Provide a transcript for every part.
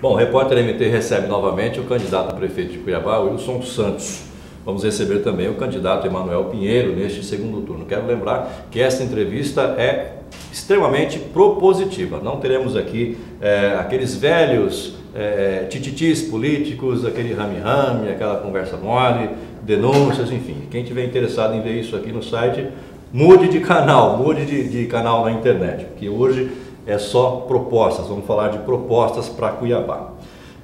Bom, o Repórter MT recebe novamente o candidato a prefeito de Cuiabá, Wilson Santos. Vamos receber também o candidato Emanuel Pinheiro neste segundo turno. Quero lembrar que esta entrevista é extremamente propositiva. Não teremos aqui aqueles velhos tititis políticos, aquele rame-rame, aquela conversa mole, denúncias, enfim. Quem tiver interessado em ver isso aqui no site, mude de canal na internet, porque hoje é só propostas, vamos falar de propostas para Cuiabá.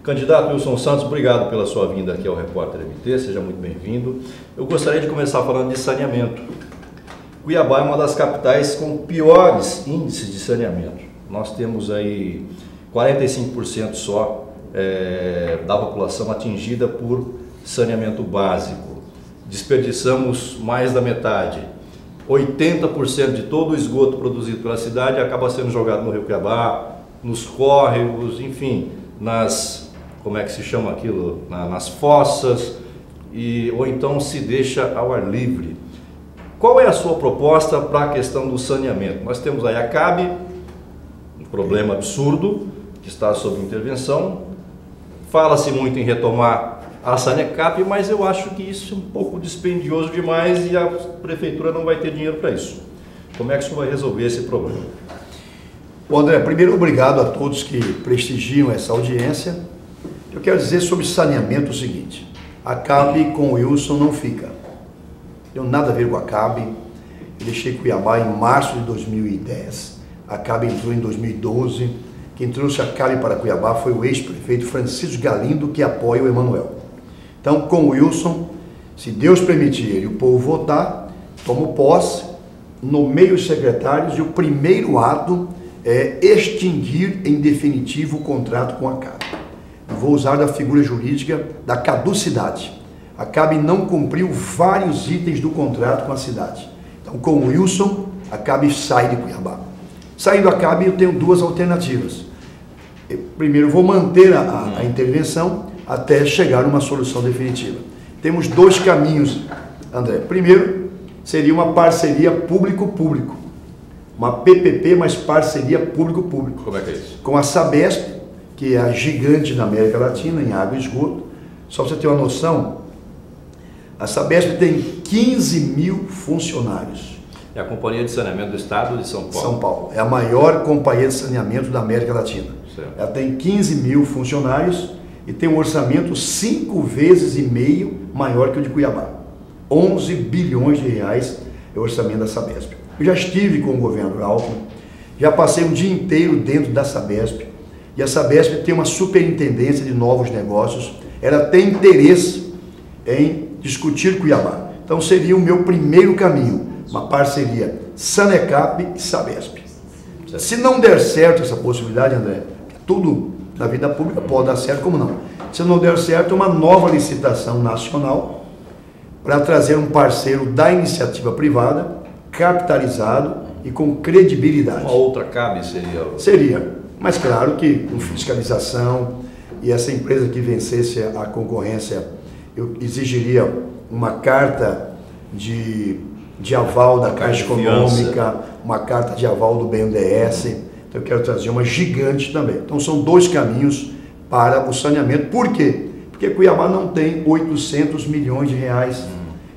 Candidato Wilson Santos, obrigado pela sua vinda aqui ao Repórter MT, seja muito bem-vindo. Eu gostaria de começar falando de saneamento. Cuiabá é uma das capitais com piores índices de saneamento. Nós temos aí 45% só da população atingida por saneamento básico. Desperdiçamos mais da metade. 80% de todo o esgoto produzido pela cidade acaba sendo jogado no Rio Cuiabá, nos córregos, enfim, como é que se chama aquilo? Nas fossas, ou então se deixa ao ar livre. Qual é a sua proposta para a questão do saneamento? Nós temos aí a CAB, um problema absurdo, que está sob intervenção. Fala-se muito em retomar a Sanecap, mas eu acho que isso é um pouco dispendioso demais e a prefeitura não vai ter dinheiro para isso. Como é que o senhor vai resolver esse problema? Bom, André, primeiro obrigado a todos que prestigiam essa audiência. Eu quero dizer sobre saneamento o seguinte: a CAB com o Wilson não fica. Não tem nada a ver com a CAB. Eu deixei Cuiabá em março de 2010. A CAB entrou em 2012. Quem trouxe a CAB para Cuiabá foi o ex-prefeito Francisco Galindo, que apoia o Emanuel. Então, com o Wilson, se Deus permitir e o povo votar, tomo posse, nomeio os secretários e o primeiro ato é extinguir em definitivo o contrato com a CAB. Eu vou usar da figura jurídica da caducidade. A CAB não cumpriu vários itens do contrato com a cidade. Então, com o Wilson, a CAB sai de Cuiabá. Saindo a CAB, eu tenho duas alternativas. Primeiro, vou manter a intervenção até chegar a uma solução definitiva. Temos dois caminhos, André. Primeiro, seria uma parceria público-público. Uma PPP, mas parceria público-público. Como é que é isso? Com a Sabesp, que é a gigante da América Latina em água e esgoto. Só para você ter uma noção, a Sabesp tem 15 mil funcionários. É a Companhia de Saneamento do Estado de São Paulo. São Paulo. É a maior companhia de saneamento da América Latina. Certo. Ela tem 15 mil funcionários e tem um orçamento 5,5 vezes maior que o de Cuiabá. 11 bilhões de reais é o orçamento da Sabesp. Eu já estive com o governo Alckmin, já passei um dia inteiro dentro da Sabesp, e a Sabesp tem uma superintendência de novos negócios, ela tem interesse em discutir Cuiabá. Então seria o meu primeiro caminho, uma parceria Sanecap e Sabesp. Certo. Se não der certo essa possibilidade, André, tudo na vida pública pode dar certo, como não? Se não der certo, uma nova licitação nacional para trazer um parceiro da iniciativa privada, capitalizado e com credibilidade. Uma outra CAB seria? Seria, mas claro que com fiscalização, e essa empresa que vencesse a concorrência, eu exigiria uma carta de aval da Caixa Econômica, uma carta de aval do BNDES. Então eu quero trazer uma gigante também. Então são dois caminhos para o saneamento. Por quê? Porque Cuiabá não tem 800 milhões de reais,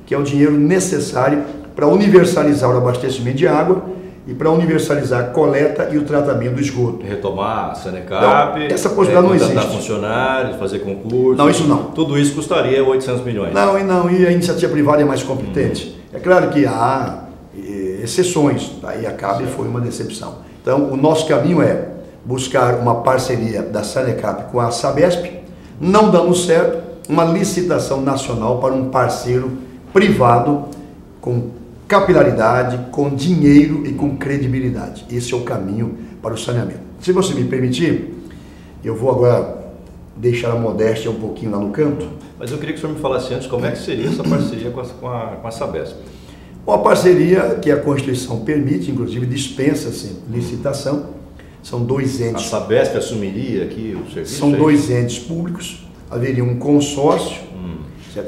que é o dinheiro necessário para universalizar o abastecimento de água e para universalizar a coleta e o tratamento do esgoto. Retomar a Sanecap, essa possibilidade não existe. Funcionários, fazer concurso. Não, isso não. Tudo isso custaria 800 milhões. Não, e a iniciativa privada é mais competente. É claro que há exceções, aí a CAB foi uma decepção. Então, o nosso caminho é buscar uma parceria da Sanecap com a Sabesp, não dando certo, uma licitação nacional para um parceiro privado com capilaridade, com dinheiro e com credibilidade. Esse é o caminho para o saneamento. Se você me permitir, eu vou agora deixar a modéstia um pouquinho lá no canto. Mas eu queria que o senhor me falasse antes como é que seria essa parceria com a Sabesp. Uma parceria que a Constituição permite, inclusive dispensa-se licitação. São dois entes. A Sabesp assumiria aqui o serviço? São dois entes públicos, haveria um consórcio,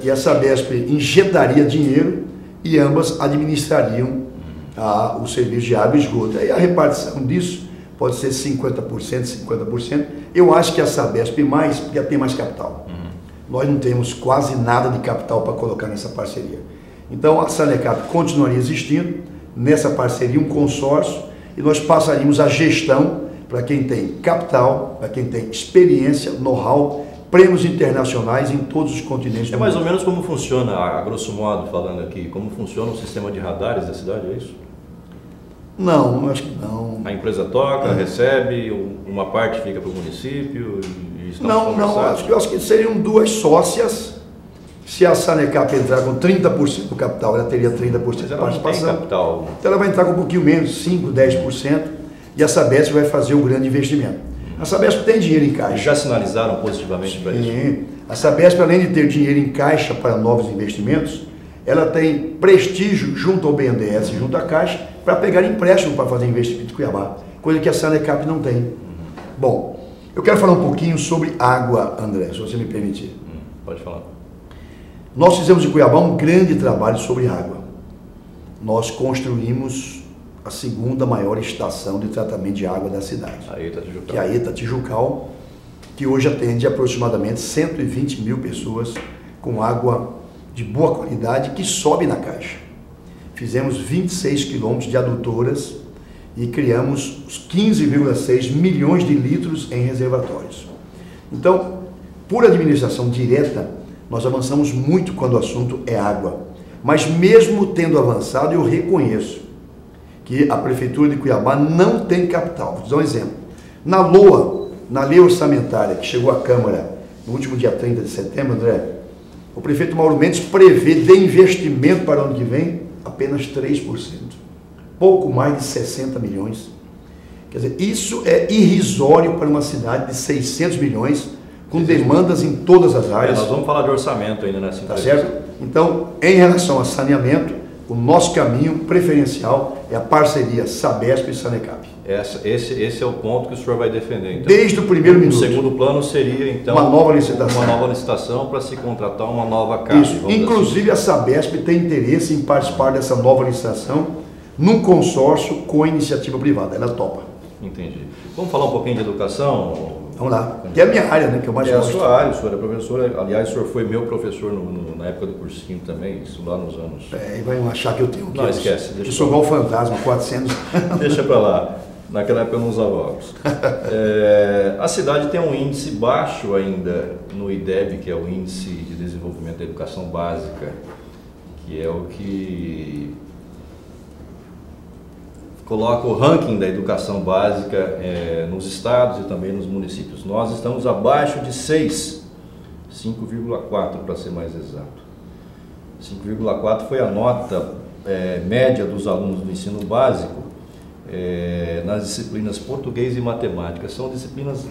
e a Sabesp injetaria dinheiro e ambas administrariam o serviço de água e esgoto. Aí a repartição disso pode ser 50%, 50%. Eu acho que a Sabesp já tem mais capital. Nós não temos quase nada de capital para colocar nessa parceria. Então a Sanecap continuaria existindo nessa parceria, um consórcio, e nós passaríamos a gestão para quem tem capital, para quem tem experiência, know-how, prêmios internacionais em todos os continentes do mundo. É mais ou menos como funciona, a grosso modo falando aqui, como funciona o sistema de radares da cidade, é isso? Não, acho que não. A empresa toca, recebe, uma parte fica para o município e Não, acho que seriam duas sócias. Se a Sanecap entrar com 30% do capital, ela teria 30% de participação. Não tem capital. Então ela vai entrar com um pouquinho menos, 5%, 10%, e a Sabesp vai fazer o grande investimento. A Sabesp tem dinheiro em caixa. Já sinalizaram positivamente para isso? Sim. A Sabesp, além de ter dinheiro em caixa para novos investimentos, ela tem prestígio junto ao BNDES, junto à Caixa, para pegar empréstimo para fazer investimento em Cuiabá, coisa que a Sanecap não tem. Bom, eu quero falar um pouquinho sobre água, André, se você me permitir. Pode falar. Nós fizemos em Cuiabá um grande trabalho sobre água. Nós construímos a segunda maior estação de tratamento de água da cidade, que é a ETA Tijucal, que hoje atende aproximadamente 120 mil pessoas com água de boa qualidade que sobe na Caixa. Fizemos 26 quilômetros de adutoras e criamos os 15,6 milhões de litros em reservatórios. Então, por administração direta, nós avançamos muito quando o assunto é água. Mas mesmo tendo avançado, eu reconheço que a Prefeitura de Cuiabá não tem capital. Vou dar um exemplo. Na LOA, na lei orçamentária que chegou à Câmara no último dia 30 de setembro, André, o prefeito Mauro Mendes prevê de investimento para o ano que vem apenas 3%. Pouco mais de 60 milhões. Quer dizer, isso é irrisório para uma cidade de 600 milhões, com demandas em todas as áreas. Nós vamos falar de orçamento ainda nessa entrevista. Tá certo? Então, em relação a saneamento, o nosso caminho preferencial é a parceria Sabesp e Sanecap. Esse é o ponto que o senhor vai defender. Então, desde o primeiro minuto. O segundo plano seria, então, uma nova licitação. Uma nova licitação para se contratar uma nova casa. Isso. Inclusive, assim, a Sabesp tem interesse em participar dessa nova licitação num consórcio com a iniciativa privada. Ela topa. Entendi. Vamos falar um pouquinho de educação? Vamos lá. Que é a minha área, né? Que eu mais gosto. É a sua área, o senhor é professor. Aliás, o senhor foi meu professor na época do cursinho também, isso lá nos anos... E vai achar que eu tenho... Não, esquece. Eu sou igual o fantasma, 400... Deixa para lá. Naquela época eu não usava óculos. A cidade tem um índice baixo ainda no IDEB, que é o Índice de Desenvolvimento da Educação Básica, que é o que coloca o ranking da educação básica nos estados e também nos municípios. Nós estamos abaixo de 6, 5,4 para ser mais exato. 5,4 foi a nota média dos alunos do ensino básico nas disciplinas português e matemática. São disciplinas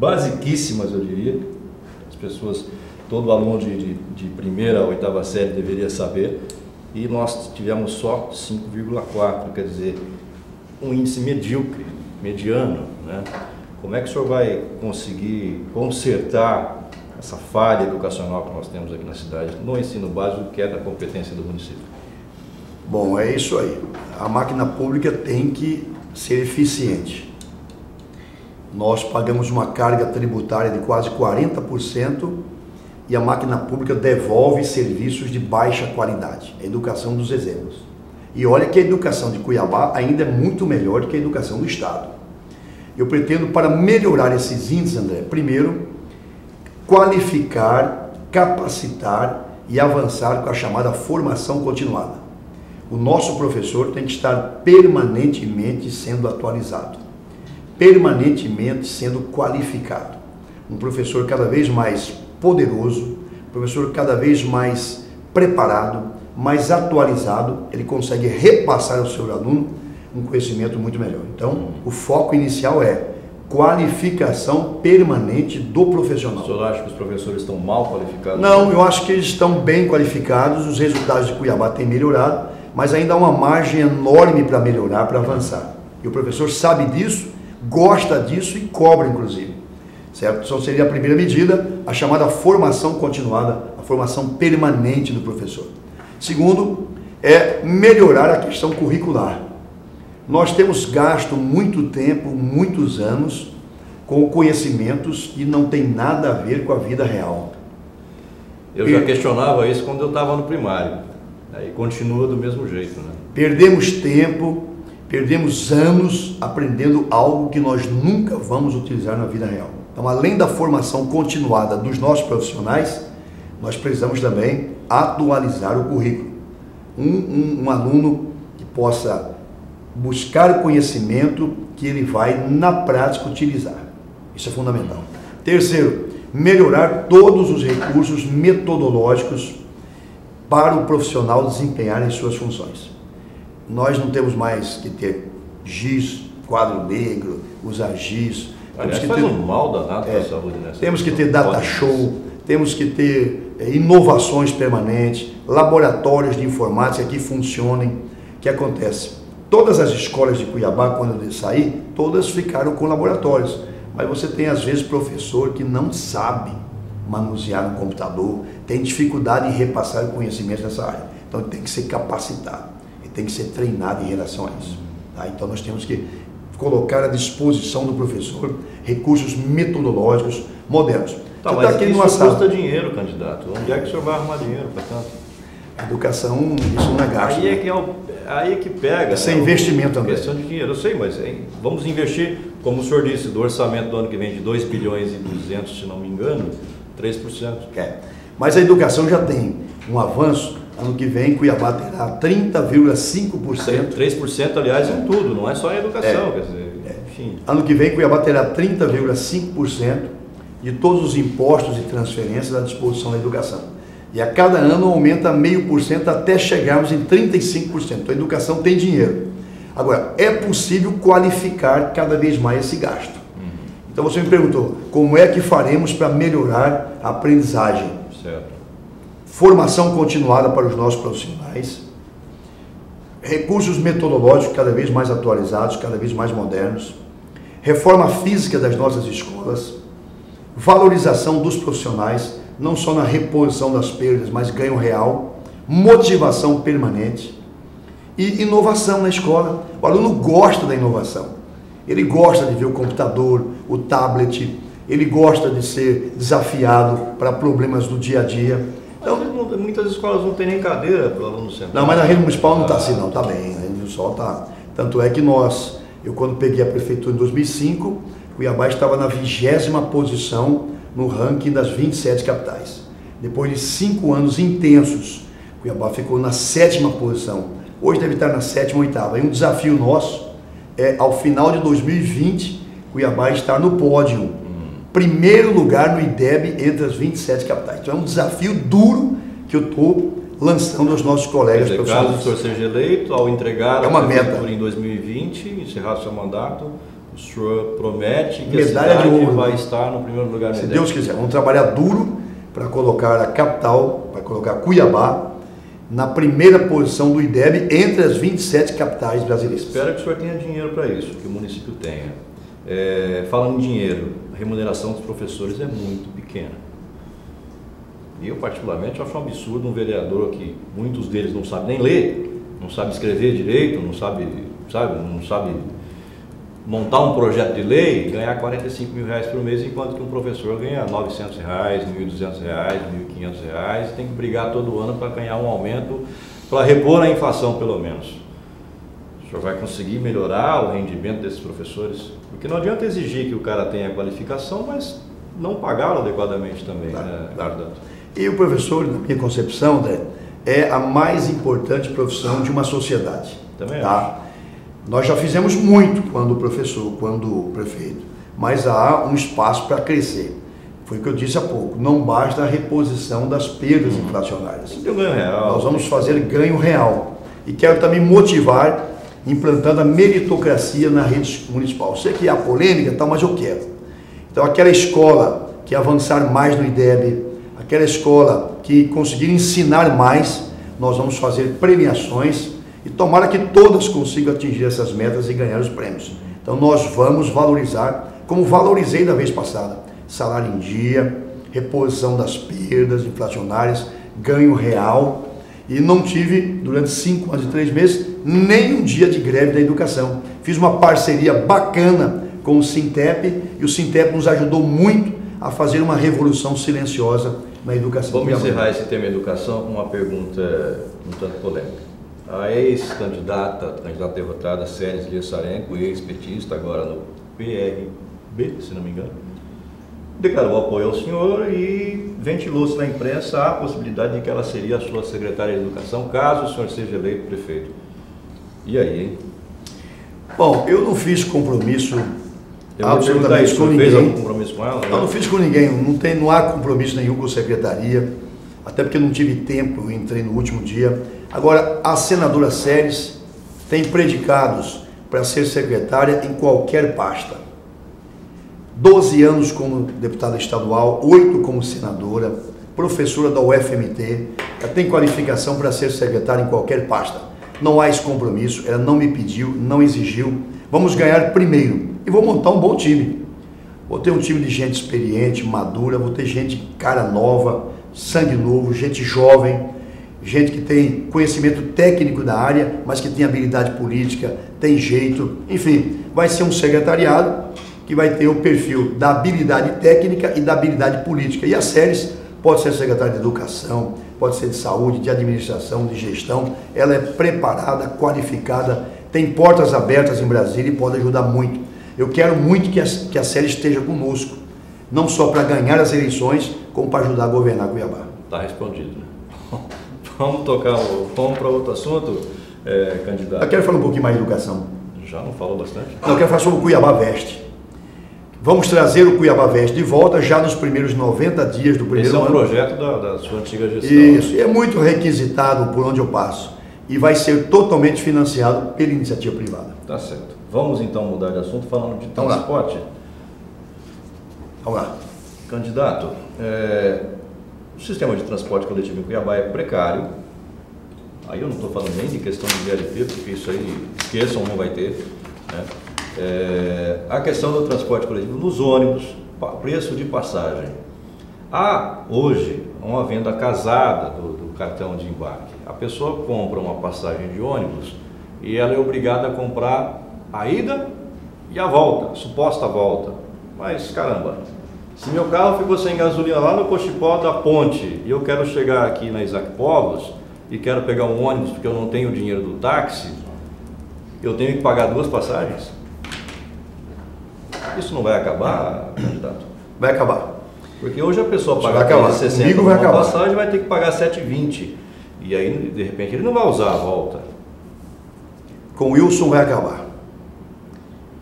basiquíssimas, eu diria. As pessoas, todo aluno de primeira a oitava série deveria saber. E nós tivemos só 5,4, quer dizer, um índice medíocre, mediano, né? Como é que o senhor vai conseguir consertar essa falha educacional que nós temos aqui na cidade, no ensino básico, que é da competência do município? Bom, é isso aí. A máquina pública tem que ser eficiente. Nós pagamos uma carga tributária de quase 40% e a máquina pública devolve serviços de baixa qualidade. A educação dos exemplos. E olha que a educação de Cuiabá ainda é muito melhor do que a educação do Estado. Eu pretendo, para melhorar esses índices, André, primeiro, qualificar, capacitar e avançar com a chamada formação continuada. O nosso professor tem que estar permanentemente sendo atualizado, permanentemente sendo qualificado. Um professor cada vez mais poderoso, um professor cada vez mais preparado, mais atualizado, ele consegue repassar ao seu aluno um conhecimento muito melhor. Então, o foco inicial é qualificação permanente do profissional. O senhor acha que os professores estão mal qualificados? Não, eu acho que eles estão bem qualificados, os resultados de Cuiabá têm melhorado, mas ainda há uma margem enorme para melhorar, para avançar. E o professor sabe disso, gosta disso e cobra, inclusive. Certo? Então seria a primeira medida, a chamada formação continuada, a formação permanente do professor. Segundo, é melhorar a questão curricular. Nós temos gasto muito tempo, muitos anos, com conhecimentos que não tem nada a ver com a vida real. Eu já questionava isso quando eu estava no primário. Aí continua do mesmo jeito, né? Perdemos tempo, perdemos anos aprendendo algo que nós nunca vamos utilizar na vida real. Então, além da formação continuada dos nossos profissionais, nós precisamos também atualizar o currículo. Um aluno que possa buscar o conhecimento que ele vai, na prática, utilizar. Isso é fundamental. Terceiro, melhorar todos os recursos metodológicos para o profissional desempenhar as suas funções. Nós não temos mais que ter giz, quadro negro, usar giz. Aliás, faz um mal danado para a saúde, né? Temos que ter data show, temos que ter inovações permanentes, laboratórios de informática que funcionem. O que acontece? Todas as escolas de Cuiabá, quando eu saí, todas ficaram com laboratórios. Mas você tem, às vezes, professor que não sabe manusear um computador, tem dificuldade em repassar o conhecimento nessa área. Então, ele tem que ser capacitado, ele tem que ser treinado em relação a isso. Tá? Então, nós temos que colocar à disposição do professor recursos metodológicos modernos. Tá, mas aqui isso custa dinheiro, candidato. Onde é que o senhor vai arrumar dinheiro para tanto? A educação, isso não é gasto. Aí é que pega. Isso é investimento também. Questão de dinheiro, eu sei, mas vamos investir, como o senhor disse, do orçamento do ano que vem de 2 bilhões e 200, se não me engano, 3%. Mas a educação já tem um avanço. Ano que vem, Cuiabá terá 30,5%. 3%, aliás, em tudo, não é só em educação. Quer dizer, enfim. Ano que vem, Cuiabá terá 30,5% de todos os impostos e transferências à disposição da educação. E a cada ano aumenta 0,5% até chegarmos em 35%. Então a educação tem dinheiro. Agora, é possível qualificar cada vez mais esse gasto. Então você me perguntou, como é que faremos para melhorar a aprendizagem? Certo. Formação continuada para os nossos profissionais, recursos metodológicos cada vez mais atualizados, cada vez mais modernos, reforma física das nossas escolas, valorização dos profissionais, não só na reposição das perdas, mas ganho real, motivação permanente e inovação na escola. O aluno gosta da inovação, ele gosta de ver o computador, o tablet, ele gosta de ser desafiado para problemas do dia a dia. Então, muitas escolas não tem nem cadeira para o aluno sentar. Não, mas na rede municipal não está assim não, está bem, a rede municipal está. Tanto é que eu quando peguei a prefeitura em 2005, Cuiabá estava na 20ª posição no ranking das 27 capitais. Depois de 5 anos intensos, Cuiabá ficou na 7ª posição. Hoje deve estar na 7ª ou 8ª. E um desafio nosso é, ao final de 2020, Cuiabá estar no pódio. Primeiro lugar no IDEB entre as 27 capitais. Então é um desafio duro que eu estou lançando aos nossos colegas profissionais. Caso o senhor seja eleito, ao entregar a prefeitura em 2020, encerrar seu mandato, o senhor promete que medalha a cidade de ouro vai estar no primeiro lugar no IDEB. Se IDEB. Deus quiser, vamos trabalhar duro para colocar a capital, para colocar Cuiabá na primeira posição do IDEB entre as 27 capitais brasileiras. Espero que o senhor tenha dinheiro para isso, que o município tenha. Falando em dinheiro, a remuneração dos professores é muito pequena. E eu, particularmente, acho um absurdo um vereador que muitos deles não sabem nem ler, não sabe escrever direito, não sabe montar um projeto de lei e ganhar R$45 mil por mês, enquanto que um professor ganha R$900, R$1.200, R$1.500 e tem que brigar todo ano para ganhar um aumento, para repor a inflação, pelo menos. O senhor vai conseguir melhorar o rendimento desses professores? Porque não adianta exigir que o cara tenha qualificação, mas não pagá-lo adequadamente também. Claro. E o professor, na minha concepção, André, é a mais importante profissão de uma sociedade. Também tá? Nós já fizemos muito quando professor, quando prefeito, mas há um espaço para crescer. Foi o que eu disse há pouco, não basta a reposição das perdas inflacionárias. Tem um ganho real. Nós vamos fazer ganho real. E quero também motivar implantando a meritocracia na rede municipal. Eu sei que há polêmica e tal, mas eu quero. Então, aquela escola que avançar mais no IDEB, aquela escola que conseguir ensinar mais, nós vamos fazer premiações e tomara que todas consigam atingir essas metas e ganhar os prêmios. Então, nós vamos valorizar, como valorizei da vez passada, salário em dia, reposição das perdas inflacionárias, ganho real E não tive, durante 5 anos e 3 meses, nem um dia de greve da educação. Fiz uma parceria bacana com o Sintep, e o Sintep nos ajudou muito a fazer uma revolução silenciosa na educação. Vamos encerrar esse tema educação com uma pergunta um tanto polêmica. A ex-candidata derrotada, Séries Lessarenko, ex-petista, agora no PRB, se não me engano, declarou apoio ao senhor e ventilou-se na imprensa a possibilidade de que ela seria a sua secretária de educação, caso o senhor seja eleito prefeito. E aí, hein? Bom, eu não fiz compromisso absolutamente com ninguém. Fez algum compromisso com ela? Né? Eu não fiz com ninguém, não há compromisso nenhum com a secretaria, até porque não tive tempo, eu entrei no último dia. Agora, a senadora Séries tem predicados para ser secretária em qualquer pasta. 12 anos como deputada estadual, 8 como senadora, professora da UFMT, ela tem qualificação para ser secretária em qualquer pasta. Não há esse compromisso, ela não me pediu, não exigiu. Vamos ganhar primeiro e vou montar um bom time. Vou ter um time de gente experiente, madura, vou ter gente cara nova, sangue novo, gente jovem, gente que tem conhecimento técnico da área, mas que tem habilidade política, tem jeito, enfim, vai ser um secretariado que vai ter o perfil da habilidade técnica e da habilidade política. E a Séries pode ser secretária de educação, pode ser de saúde, de administração, de gestão. Ela é preparada, qualificada, tem portas abertas em Brasília e pode ajudar muito. Eu quero muito que a Séries esteja conosco, não só para ganhar as eleições, como para ajudar a governar Cuiabá. Está respondido, né? Vamos para outro assunto, candidato. Eu quero falar um pouquinho mais de educação. Já não falou bastante? Não, eu quero falar sobre o Cuiabá Veste. Vamos trazer o Cuiabá Veste de volta já nos primeiros 90 dias do primeiro ano. Esse é um projeto da sua antiga gestão. Isso, e é muito requisitado por onde eu passo. E vai ser totalmente financiado pela iniciativa privada. Tá certo. Vamos então mudar de assunto falando de transporte. Vamos lá. Candidato, o sistema de transporte coletivo em Cuiabá é precário. Aí eu não estou falando nem de questão de VLT, porque isso aí, esqueçam, não vai ter, né? A questão do transporte coletivo nos ônibus, preço de passagem. Há hoje uma venda casada do cartão de embarque. A pessoa compra uma passagem de ônibus e ela é obrigada a comprar a ida e a volta, a suposta volta. Mas caramba, se meu carro ficou sem gasolina lá no Cochipó da Ponte e eu quero chegar aqui na Isaac Povos e quero pegar um ônibus porque eu não tenho dinheiro do táxi, eu tenho que pagar 2 passagens? Isso não vai acabar, candidato? Vai acabar. Porque hoje a pessoa paga 60 uma passagem vai ter que pagar 7,20. E aí, de repente, ele não vai usar a volta. Com o Wilson vai acabar.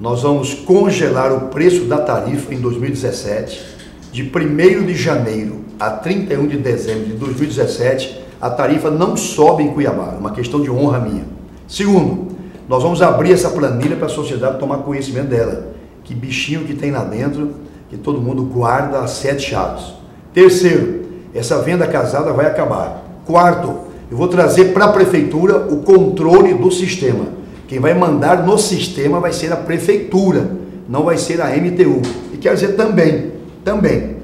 Nós vamos congelar o preço da tarifa em 2017. De 1º de janeiro a 31 de dezembro de 2017, a tarifa não sobe em Cuiabá. É uma questão de honra minha. Segundo, nós vamos abrir essa planilha para a sociedade tomar conhecimento dela. Que bichinho que tem lá dentro, que todo mundo guarda as 7 chaves. Terceiro, essa venda casada vai acabar. Quarto, eu vou trazer para a prefeitura o controle do sistema. Quem vai mandar no sistema vai ser a prefeitura, não vai ser a MTU. E quer dizer também,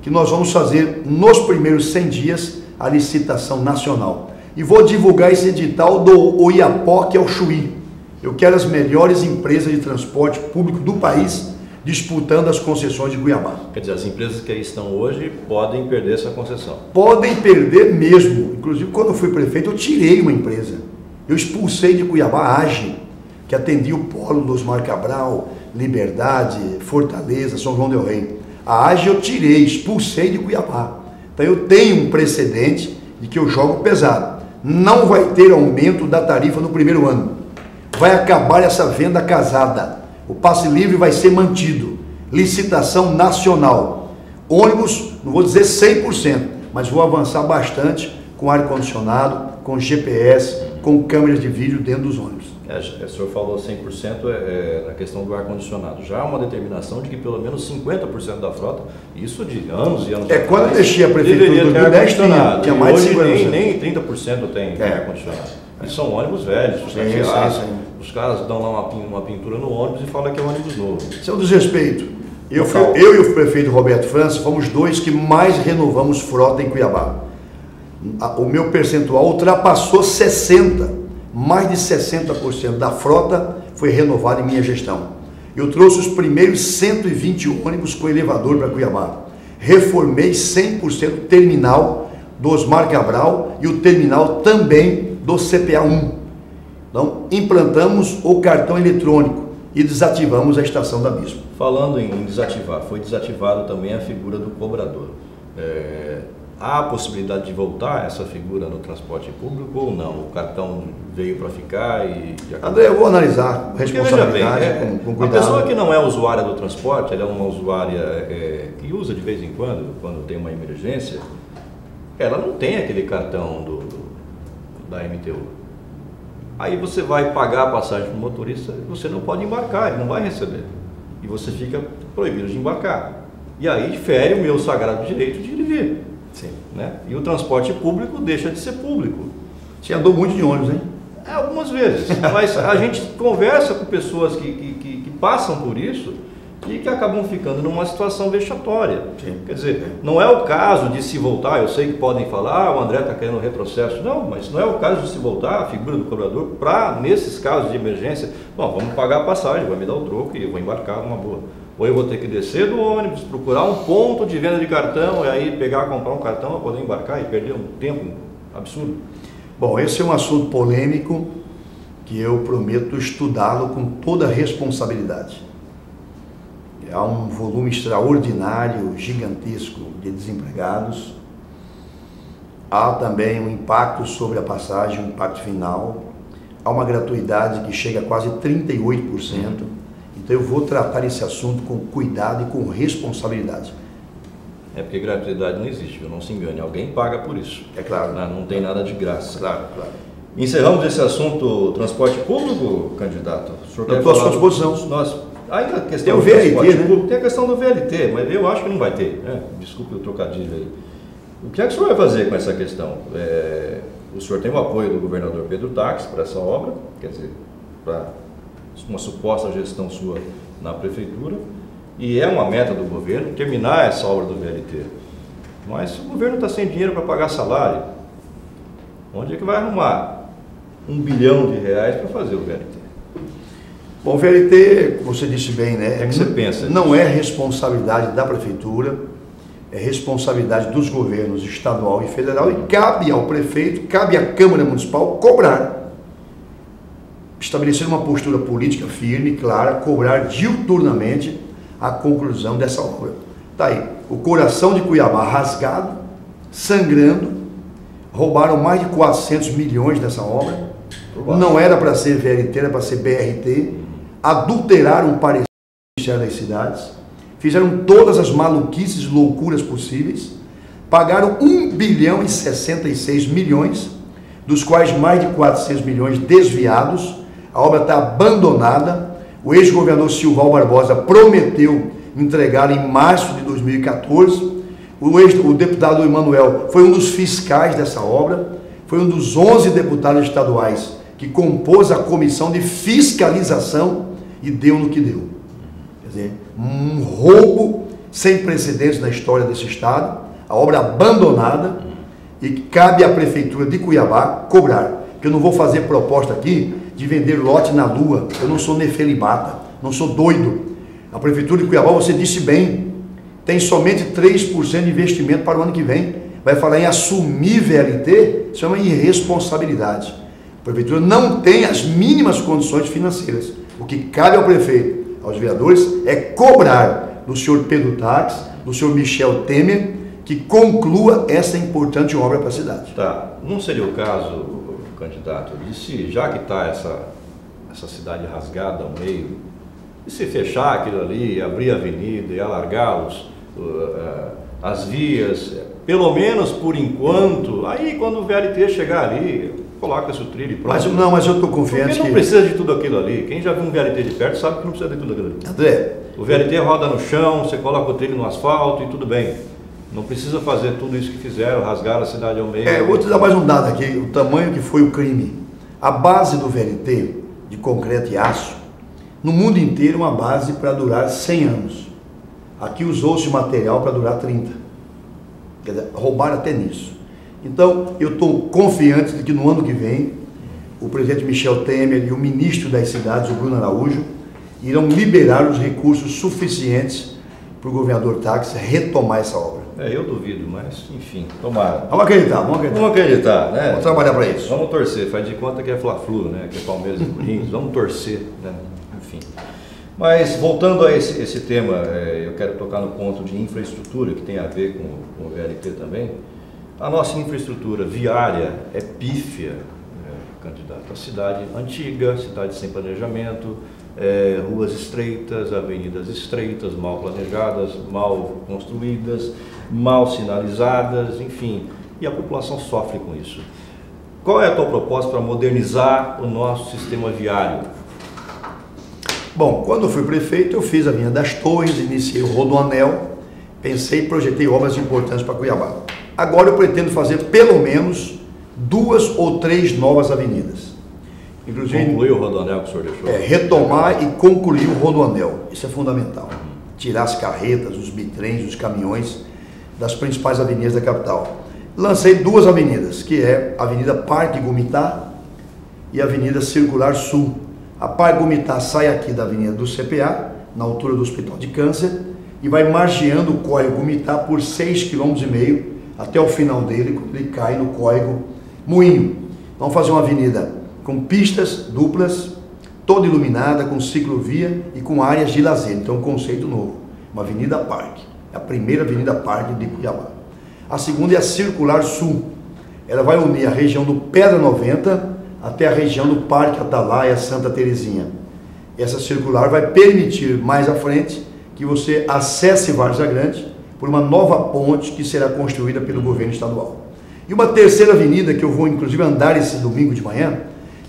que nós vamos fazer nos primeiros 100 dias a licitação nacional. E vou divulgar esse edital do Oiapó, que é o Chuí. Eu quero as melhores empresas de transporte público do país disputando as concessões de Cuiabá. Quer dizer, as empresas que aí estão hoje podem perder essa concessão. Podem perder mesmo. Inclusive, quando eu fui prefeito, eu tirei uma empresa. Eu expulsei de Cuiabá a AGE, que atendia o polo do Osmar Cabral, Liberdade, Fortaleza, São João del Rei. A AGE eu tirei, expulsei de Cuiabá. Então eu tenho um precedente de que eu jogo pesado. Não vai ter aumento da tarifa no primeiro ano. Vai acabar essa venda casada. O passe livre vai ser mantido. Licitação nacional. Ônibus, não vou dizer 100%, mas vou avançar bastante com ar-condicionado, com GPS, com câmeras de vídeo dentro dos ônibus. O senhor falou 100% na questão do ar-condicionado. Já há uma determinação de que pelo menos 50% da frota, isso de anos e anos atrás, quando eu deixei a prefeitura em 2010, tinha mais de 50%. Nem 30% tem ar-condicionado. E são ônibus velhos, os caras dão lá uma pintura no ônibus e falam que é um ônibus novo. Isso é um desrespeito. Eu e o prefeito Roberto França fomos 2 que mais renovamos frota em Cuiabá. o meu percentual ultrapassou 60%. Mais de 60% da frota foi renovada em minha gestão. Eu trouxe os primeiros 120 ônibus com elevador para Cuiabá. Reformei 100% o terminal do Osmar Cabral e o terminal também do CPA 1. Então, implantamos o cartão eletrônico e desativamos a estação da mesma. Falando em desativar, foi desativado também a figura do cobrador. Há a possibilidade de voltar essa figura no transporte público ou não? O cartão veio para ficar e... André, eu vou analisar responsabilidade, bem, com cuidado. A pessoa que não é usuária do transporte, ela é uma usuária que usa de vez em quando tem uma emergência, ela não tem aquele cartão da MTU. Aí você vai pagar a passagem para o motorista e você não pode embarcar, ele não vai receber. E você fica proibido de embarcar. E aí fere o meu sagrado direito de ir e vir. Sim. Né? E o transporte público deixa de ser público. Você andou muito de ônibus, hein? Algumas vezes. Mas a gente conversa com pessoas que passam por isso e que acabam ficando numa situação vexatória. Sim. Quer dizer, não é o caso de se voltar, eu sei que podem falar, o André está querendo retrocesso. Não, mas não é o caso de se voltar a figura do cobrador para, nesses casos de emergência, bom, vamos pagar a passagem, vai me dar o troco e eu vou embarcar numa boa. Ou eu vou ter que descer do ônibus, procurar um ponto de venda de cartão e aí comprar um cartão para poder embarcar e perder um tempo absurdo. Bom, esse é um assunto polêmico que eu prometo estudá-lo com toda a responsabilidade. Há um volume extraordinário, gigantesco de desempregados. Há também um impacto sobre a passagem, um impacto final. Há uma gratuidade que chega a quase 38%. Então eu vou tratar esse assunto com cuidado e com responsabilidade. É porque gratuidade não existe, não se engane. Alguém paga por isso. É claro. Não tem nada de graça. Claro, claro. Encerramos esse assunto transporte público, candidato? O senhor eu estou à sua disposição. Ainda a questão do VLT, né? Público, tem a questão do VLT, mas eu acho que não vai ter. Né? Desculpe o trocadilho aí. O que é que o senhor vai fazer com essa questão? O senhor tem o apoio do governador Pedro Taques para essa obra, quer dizer, para uma suposta gestão sua na prefeitura, e é uma meta do governo terminar essa obra do VLT. Mas o governo está sem dinheiro para pagar salário. Onde é que vai arrumar R$1 bilhão para fazer o VLT? Bom, o VLT, você disse bem, né? É que você pensa? Não é responsabilidade da prefeitura, é responsabilidade dos governos estadual e federal, e cabe ao prefeito, cabe à Câmara Municipal cobrar. Estabelecer uma postura política firme, clara, cobrar diuturnamente a conclusão dessa obra. Está aí, o coração de Cuiabá rasgado, sangrando, roubaram mais de 400 milhões dessa obra, não era para ser VLT, era para ser BRT, adulteraram o parecer do Ministério das Cidades, fizeram todas as maluquices e loucuras possíveis, pagaram 1 bilhão e 66 milhões, dos quais mais de 400 milhões desviados. A obra está abandonada. O ex-governador Silval Barbosa prometeu entregar em março de 2014. O deputado Emanuel foi um dos fiscais dessa obra, foi um dos 11 deputados estaduais que compôs a comissão de fiscalização e deu no que deu. Quer dizer, um roubo sem precedentes na história desse estado, a obra abandonada, e cabe à prefeitura de Cuiabá cobrar. Porque eu não vou fazer proposta aqui de vender lote na lua, eu não sou nefelibata, não sou doido. A prefeitura de Cuiabá, você disse bem, tem somente 3% de investimento para o ano que vem. Vai falar em assumir VLT, isso é uma irresponsabilidade. A prefeitura não tem as mínimas condições financeiras. O que cabe ao prefeito, aos vereadores, é cobrar do senhor Pedro Taques, do senhor Michel Temer, que conclua essa importante obra para a cidade. Tá, não seria o caso, candidato, de se, já que está essa cidade rasgada ao meio, e se fechar aquilo ali, abrir a avenida e alargar as vias, pelo menos por enquanto, aí quando o VLT chegar ali, coloca-se o trilho e pronto. Mas eu estou confiante que não precisa de tudo aquilo ali. Quem já viu um VLT de perto sabe que não precisa de tudo aquilo ali. André, o VLT roda no chão, você coloca o trilho no asfalto e tudo bem. Não precisa fazer tudo isso que fizeram, rasgar a cidade ao meio. Eu vou te dar mais um dado aqui, o tamanho que foi o crime. A base do VLT, de concreto e aço, no mundo inteiro é uma base para durar 100 anos. Aqui usou-se material para durar 30. Quer dizer, roubaram até nisso. Então, eu estou confiante de que no ano que vem, o presidente Michel Temer e o ministro das cidades, o Bruno Araújo, irão liberar os recursos suficientes para o governador Táxi retomar essa obra. Eu duvido, mas enfim, tomara. Vamos acreditar, vamos acreditar. Vamos acreditar, né? Vamos trabalhar para isso. Vamos torcer, faz de conta que é Fla-Flu, né? Que é Palmeiras e Corinthians, vamos torcer, né? Enfim. Mas voltando a esse tema, eu quero tocar no ponto de infraestrutura, que tem a ver com o VLT também. A nossa infraestrutura viária é pífia, candidato. A cidade antiga, cidade sem planejamento, ruas estreitas, avenidas estreitas, mal planejadas, mal construídas, mal sinalizadas, enfim, e a população sofre com isso. Qual é a tua proposta para modernizar o nosso sistema viário? Bom, quando eu fui prefeito, eu fiz a Avenida das Torres, iniciei o Rodoanel, pensei e projetei obras importantes para Cuiabá. Agora eu pretendo fazer pelo menos 2 ou 3 novas avenidas. Inclusive, concluir o Rodoanel que o senhor deixou? Retomar e concluir o Rodoanel. Isso é fundamental. Tirar as carretas, os bitrens, os caminhões das principais avenidas da capital. Lancei 2 avenidas, que é a Avenida Parque Gomitá e a Avenida Circular Sul. A Parque Gomitá sai aqui da Avenida do CPA, na altura do Hospital de Câncer, e vai margeando o córrego Gomitá por 6,5 km até o final dele, quando ele cai no córrego Moinho. Vamos fazer uma avenida com pistas duplas, toda iluminada, com ciclovia e com áreas de lazer. Então, um conceito novo. Uma avenida parque. É a primeira avenida parque de Cuiabá. A segunda é a Circular Sul. Ela vai unir a região do Pedra 90 até a região do Parque Atalaia Santa Terezinha. Essa circular vai permitir, mais à frente, que você acesse Várzea Grande por uma nova ponte que será construída pelo governo estadual. E uma terceira avenida, que eu vou inclusive andar esse domingo de manhã,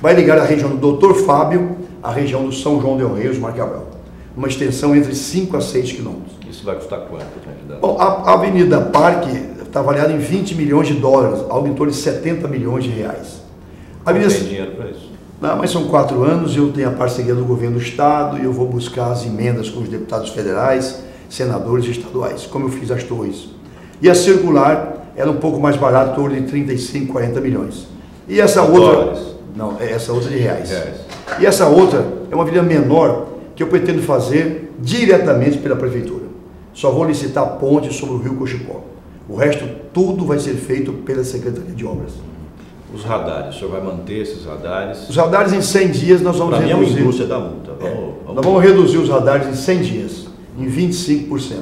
vai ligar a região do Doutor Fábio à região do São João del Rei, Marcabel. Uma extensão entre 5 a 6 quilômetros. Isso vai custar quanto, candidato? Bom, a Avenida Parque está avaliada em 20 milhões de dólares, algo em torno de 70 milhões de reais. Não tem dinheiro para isso? Não, mas são 4 anos, eu tenho a parceria do governo do estado e eu vou buscar as emendas com os deputados federais, senadores e estaduais, como eu fiz as torres. E a circular era um pouco mais barato, em torno de 35, 40 milhões. E essa outra... Dólares. Não, essa outra de reais. E essa outra é uma avenida menor que eu pretendo fazer diretamente pela prefeitura. Só vou licitar a ponte sobre o rio Cochipó. O resto, tudo vai ser feito pela Secretaria de Obras. Os radares, o senhor vai manter esses radares? Os radares em 100 dias nós vamos reduzir. Para mim é uma indústria da multa. Nós vamos reduzir os radares em 100 dias, em 25%.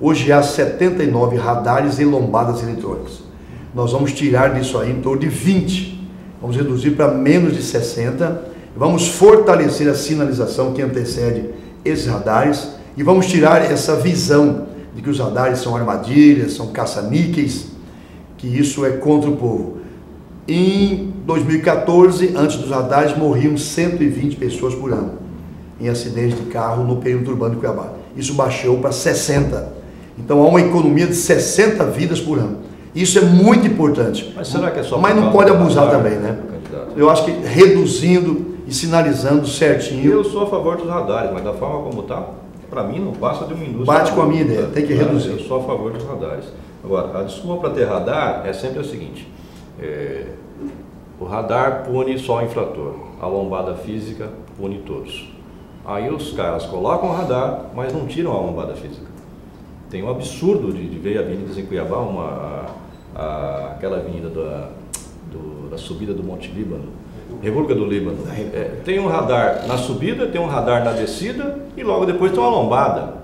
Hoje há 79 radares e lombadas eletrônicas. Nós vamos tirar disso aí em torno de 20. Vamos reduzir para menos de 60. Vamos fortalecer a sinalização que antecede esses radares e vamos tirar essa visão de que os radares são armadilhas, são caça-níqueis, que isso é contra o povo. Em 2014, antes dos radares, morriam 120 pessoas por ano em acidentes de carro no perímetro urbano de Cuiabá. Isso baixou para 60. Então há uma economia de 60 vidas por ano. Isso é muito importante. Mas será que é só? Mas não pode abusar também, né? Eu acho que reduzindo e sinalizando certinho. Eu sou a favor dos radares, mas da forma como está, para mim não passa de uma indústria. Bate com a minha ideia, tem que reduzir. Eu sou a favor dos radares. Agora, a desculpa para ter radar é sempre a seguinte: o radar pune só o infrator, a lombada física pune todos. Aí os caras colocam o radar, mas não tiram a lombada física. Tem um absurdo de ver avenidas em Cuiabá, aquela avenida da subida do Monte Líbano, República do Líbano. Tem um radar na subida, tem um radar na descida e logo depois tem uma lombada.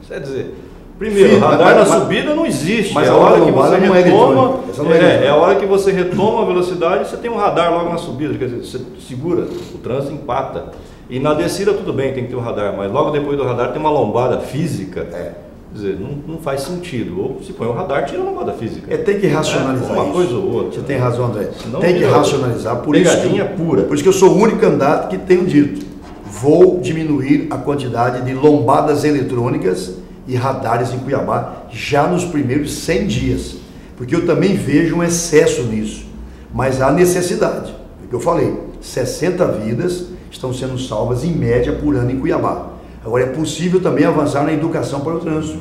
Quer dizer, primeiro, radar na subida não existe. Mas é a hora que você retoma, é a hora que você retoma a velocidade, você tem um radar logo na subida, quer dizer, você segura, o trânsito empata. E na descida tudo bem, tem que ter um radar, mas logo depois do radar tem uma lombada física. Quer dizer, não faz sentido. Ou se põe um radar, tira a lombada física. Tem que racionalizar uma coisa ou outra. Você tem razão, André. Senão tem que racionalizar. Pegadinha pura. Por isso que eu sou o único candidato que tenho dito: vou diminuir a quantidade de lombadas eletrônicas e radares em Cuiabá já nos primeiros 100 dias. Porque eu também vejo um excesso nisso. Mas há necessidade. É o que eu falei: 60 vidas estão sendo salvas em média por ano em Cuiabá. Agora, é possível também avançar na educação para o trânsito.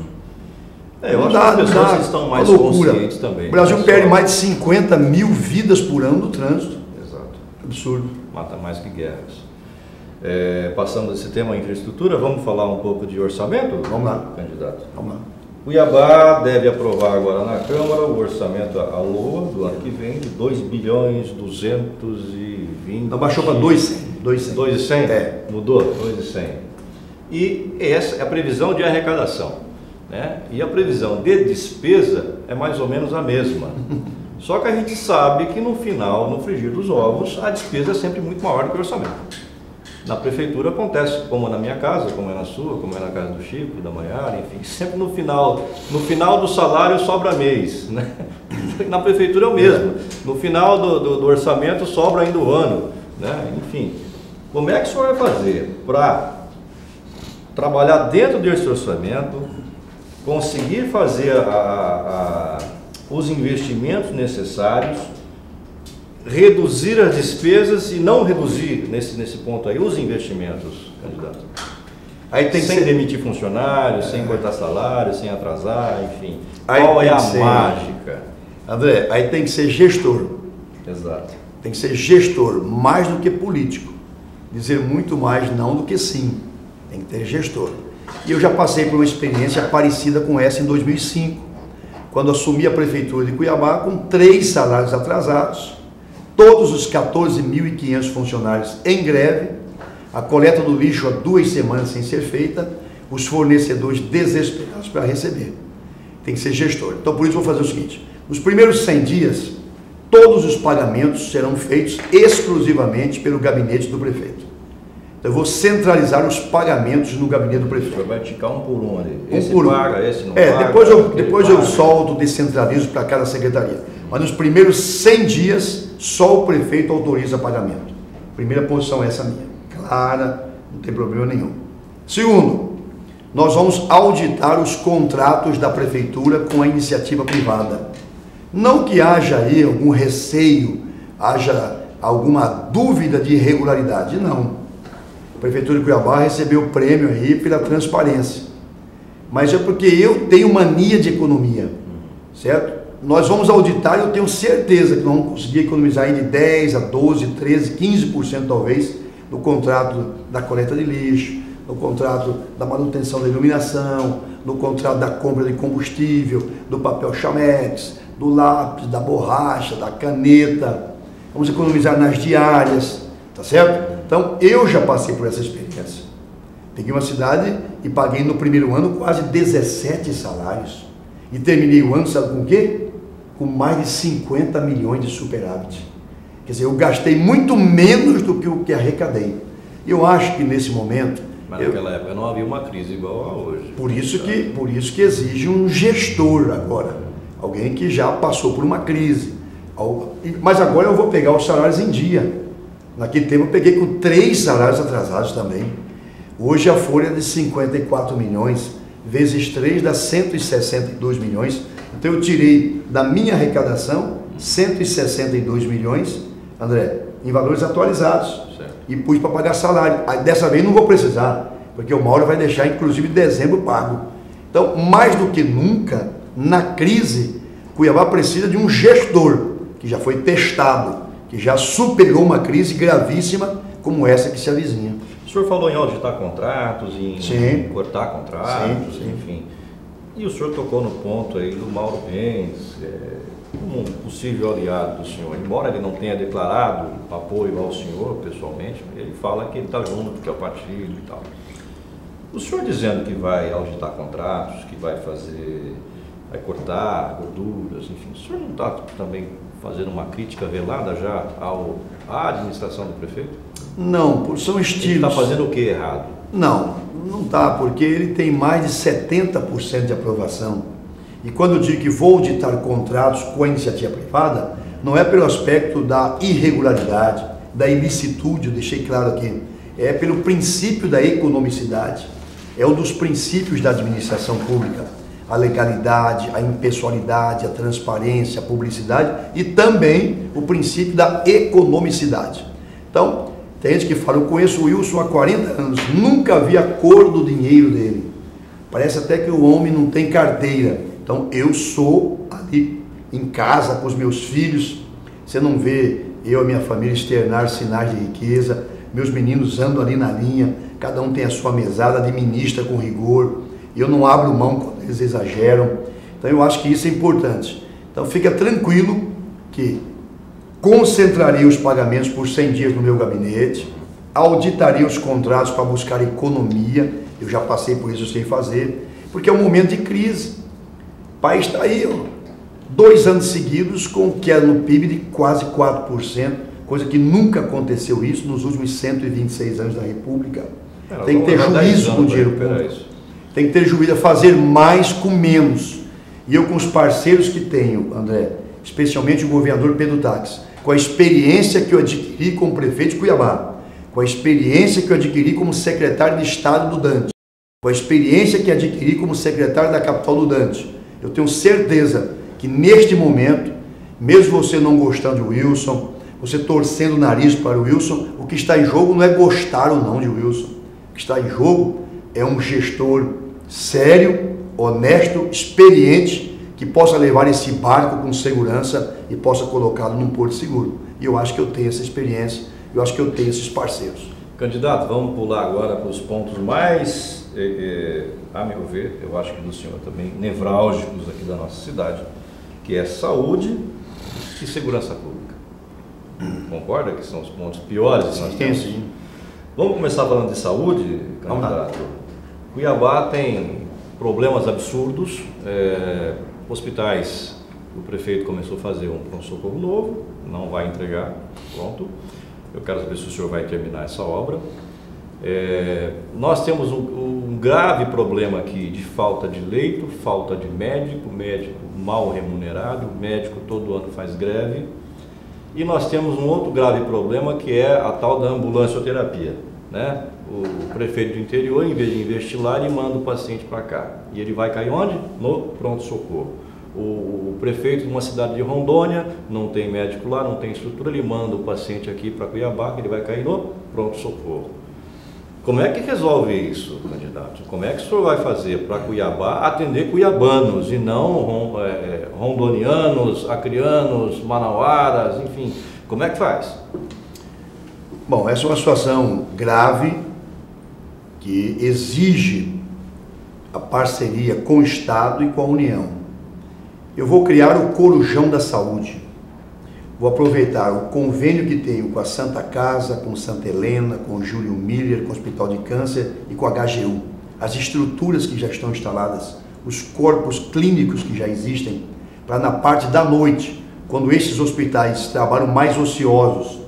Eu acho que as pessoas estão mais conscientes também. O Brasil perde mais de 50 mil vidas por ano no trânsito. Exato. Absurdo. Mata mais que guerras. Passando desse tema infraestrutura, vamos falar um pouco de orçamento? Vamos lá. Candidato. Vamos lá. Cuiabá deve aprovar agora na Câmara o orçamento à LOA do ano que vem de 2.220. Abaixou para 2.100. 2.100? Mudou? 2.100. E essa é a previsão de arrecadação, né? E a previsão de despesa é mais ou menos a mesma. Só que a gente sabe que no final, no frigir dos ovos, a despesa é sempre muito maior do que o orçamento. Na prefeitura acontece, como na minha casa, como é na sua, como é na casa do Chico, da Maiara, enfim, sempre no final do salário sobra mês, né? Na prefeitura é o mesmo, no final do orçamento sobra ainda o ano, né? Enfim, como é que o senhor vai fazer para trabalhar dentro desse orçamento, conseguir fazer os investimentos necessários, reduzir as despesas e não reduzir, nesse ponto aí, os investimentos, candidato? Aí tem sem demitir funcionários, sem cortar salários, sem atrasar, enfim. Qual é a mágica? André, aí tem que ser gestor. Exato. Tem que ser gestor, mais do que político. Dizer muito mais não do que sim. Tem que ter gestor. E eu já passei por uma experiência parecida com essa em 2005, quando assumi a prefeitura de Cuiabá com 3 salários atrasados, todos os 14.500 funcionários em greve, a coleta do lixo há 2 semanas sem ser feita, os fornecedores desesperados para receber. Tem que ser gestor. Então, por isso, vou fazer o seguinte: nos primeiros 100 dias, todos os pagamentos serão feitos exclusivamente pelo gabinete do prefeito. Então, eu vou centralizar os pagamentos no gabinete do prefeito. Você vai ticar um por um ali. Esse paga, esse não paga. Depois eu solto, descentralizo para cada secretaria. Mas nos primeiros 100 dias, só o prefeito autoriza pagamento. Primeira posição é essa minha. Clara, não tem problema nenhum. Segundo, nós vamos auditar os contratos da prefeitura com a iniciativa privada. Não que haja aí algum receio, haja alguma dúvida de irregularidade, não. A Prefeitura de Cuiabá recebeu o prêmio aí pela transparência. Mas é porque eu tenho mania de economia, certo? Nós vamos auditar e eu tenho certeza que nós vamos conseguir economizar aí de 10% a 12%, 13%, 15% talvez no contrato da coleta de lixo, no contrato da manutenção da iluminação, no contrato da compra de combustível, do papel chamex, do lápis, da borracha, da caneta. Vamos economizar nas diárias, tá certo? Então, eu já passei por essa experiência. Peguei uma cidade e paguei no primeiro ano quase 17 salários. E terminei o ano, sabe com o quê? Com mais de 50 milhões de superávit. Quer dizer, eu gastei muito menos do que o que arrecadei. Eu acho que nesse momento... Mas naquela época não havia uma crise igual a hoje. Por isso que exige um gestor agora. Alguém que já passou por uma crise. Mas agora eu vou pegar os salários em dia. Naquele tempo eu peguei com 3 salários atrasados também. Hoje a folha é de 54 milhões, vezes 3 dá 162 milhões. Então eu tirei da minha arrecadação 162 milhões, André, em valores atualizados. Certo. E pus para pagar salário. Aí, dessa vez não vou precisar, porque o Mauro vai deixar inclusive dezembro pago. Então, mais do que nunca, na crise, Cuiabá precisa de um gestor que já foi testado, que já superou uma crise gravíssima como essa que se avizinha. O senhor falou em auditar contratos, em cortar contratos, sim. Enfim. E o senhor tocou no ponto aí do Mauro Mendes, como um possível aliado do senhor. Embora ele não tenha declarado apoio ao senhor pessoalmente, ele fala que ele está junto, que é o partido e tal. O senhor dizendo que vai auditar contratos, que vai cortar gorduras, enfim, o senhor não está também fazendo uma crítica velada já à administração do prefeito? Não, são estilos. Ele está fazendo o que errado? Não está, porque ele tem mais de 70% de aprovação. E quando eu digo que vou auditar contratos com a iniciativa privada, não é pelo aspecto da irregularidade, da ilicitude, eu deixei claro aqui, é pelo princípio da economicidade. É um dos princípios da administração pública. A legalidade, a impessoalidade, a transparência, a publicidade e também o princípio da economicidade. Então, tem gente que fala, eu conheço o Wilson há 40 anos, nunca vi a cor do dinheiro dele. Parece até que o homem não tem carteira. Então eu sou ali em casa com os meus filhos. Você não vê eu e minha família externar sinais de riqueza. Meus meninos andam ali na linha, cada um tem a sua mesada, administra com rigor. Eu não abro mão quando eles exageram. Então eu acho que isso é importante. Então fica tranquilo que concentraria os pagamentos por 100 dias no meu gabinete, auditaria os contratos para buscar economia. Eu já passei por isso, eu sei fazer, porque é um momento de crise. O país está aí, ó, 2 anos seguidos com queda no PIB de quase 4%, coisa que nunca aconteceu isso nos últimos 126 anos da República. Tem que ter juízo com o dinheiro público. Tem que ter juízo a fazer mais com menos. E eu, com os parceiros que tenho, André, especialmente o governador Pedro Taques, com a experiência que eu adquiri como prefeito de Cuiabá, com a experiência que eu adquiri como secretário de Estado do Dante, com a experiência que adquiri como secretário da capital do Dante, eu tenho certeza que neste momento, mesmo você não gostando de Wilson, você torcendo o nariz para o Wilson, o que está em jogo não é gostar ou não de Wilson. O que está em jogo é um gestor sério, honesto, experiente, que possa levar esse barco com segurança e possa colocá-lo num porto seguro. E eu acho que eu tenho essa experiência, eu acho que eu tenho esses parceiros. Candidato, vamos pular agora para os pontos mais, a meu ver, eu acho que do senhor também, nevrálgicos aqui da nossa cidade, que é saúde e segurança pública. Concorda que são os pontos piores que nós temos? Sim. Vamos começar falando de saúde, candidato. Cuiabá tem problemas absurdos, hospitais, o prefeito começou a fazer um pronto-socorro novo, não vai entregar, pronto. Eu quero saber se o senhor vai terminar essa obra. Nós temos um grave problema aqui de falta de leito, falta de médico mal remunerado, o médico todo ano faz greve. E nós temos um outro grave problema que é a tal da ambulancioterapia, né? O prefeito do interior, em vez de investir lá, ele manda o paciente para cá. E ele vai cair onde? No pronto-socorro. O prefeito de uma cidade de Rondônia, não tem médico lá, não tem estrutura, ele manda o paciente aqui para Cuiabá, que ele vai cair no pronto-socorro. Como é que resolve isso, candidato? Como é que o senhor vai fazer para Cuiabá atender cuiabanos e não rondonianos, acreanos, manauaras, enfim? Como é que faz? Bom, essa é uma situação grave que exige a parceria com o Estado e com a União. Eu vou criar o Corujão da Saúde. Vou aproveitar o convênio que tenho com a Santa Casa, com Santa Helena, com o Júlio Miller, com o Hospital de Câncer e com a HGU. As estruturas que já estão instaladas, os corpos clínicos que já existem, para na parte da noite, quando esses hospitais trabalham mais ociosos,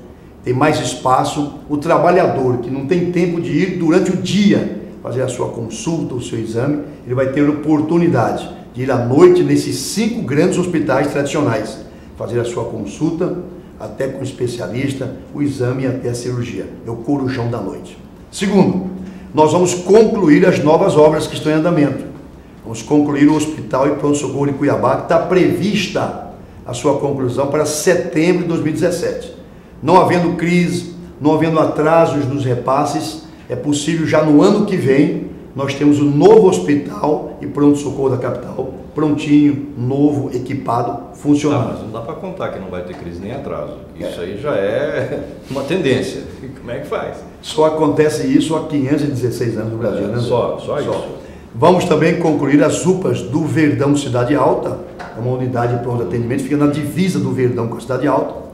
tem mais espaço, o trabalhador que não tem tempo de ir durante o dia fazer a sua consulta, o seu exame, ele vai ter oportunidade de ir à noite nesses 5 grandes hospitais tradicionais, fazer a sua consulta, até com o especialista, o exame e até a cirurgia. É o Corujão da noite. Segundo, nós vamos concluir as novas obras que estão em andamento. Vamos concluir o Hospital e Pronto-Socorro de Cuiabá, que está prevista a sua conclusão para setembro de 2017. Não havendo crise, não havendo atrasos nos repasses, é possível já no ano que vem, nós temos o novo hospital e pronto-socorro da capital, prontinho, novo, equipado, funcionando. Mas não dá para contar que não vai ter crise nem atraso. Isso aí já é uma tendência. Como é que faz? Só acontece isso há 516 anos no Brasil, né? Só isso. Vamos também concluir as UPAs do Verdão Cidade Alta, é uma unidade de pronto atendimento, fica na divisa do Verdão com a Cidade Alta,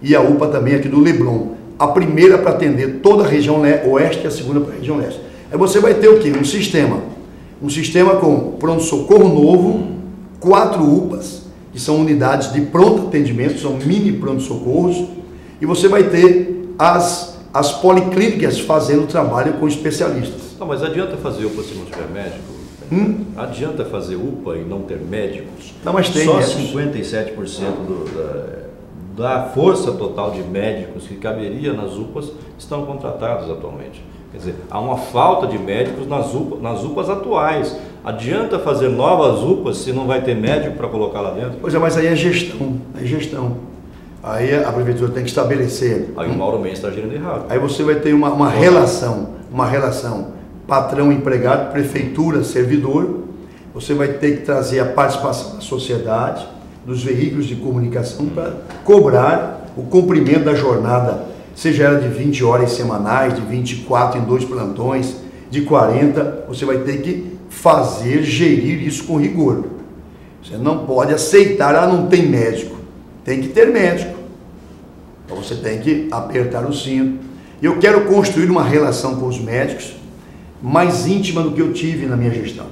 e a UPA também aqui do Leblon, a primeira para atender toda a região oeste e a segunda para a região leste. Aí você vai ter o quê? Um sistema com pronto-socorro novo, 4 UPAs, que são unidades de pronto atendimento, são mini pronto-socorros, e você vai ter as policlínicas fazendo trabalho com especialistas. Não, mas adianta fazer UPA se não tiver médico? Adianta fazer UPA e não ter médicos? Não, mas tem só médicos. 57% da força total de médicos que caberia nas UPAs estão contratados atualmente. Quer dizer, há uma falta de médicos nas UPAs atuais. Adianta fazer novas UPAs se não vai ter médico para colocar lá dentro? Pois é, mas aí é gestão. Aí a prefeitura tem que estabelecer. Aí o Mauro Mendes está girando errado. Aí você vai ter uma relação patrão, empregado, prefeitura, servidor. Você vai ter que trazer a participação da sociedade, dos veículos de comunicação para cobrar o cumprimento da jornada, seja ela de 20 horas semanais, de 24 em 2 plantões, de 40, você vai ter que fazer, gerir isso com rigor. Você não pode aceitar, não tem médico. Tem que ter médico. Então você tem que apertar o cinto. E eu quero construir uma relação com os médicos mais íntima do que eu tive na minha gestão.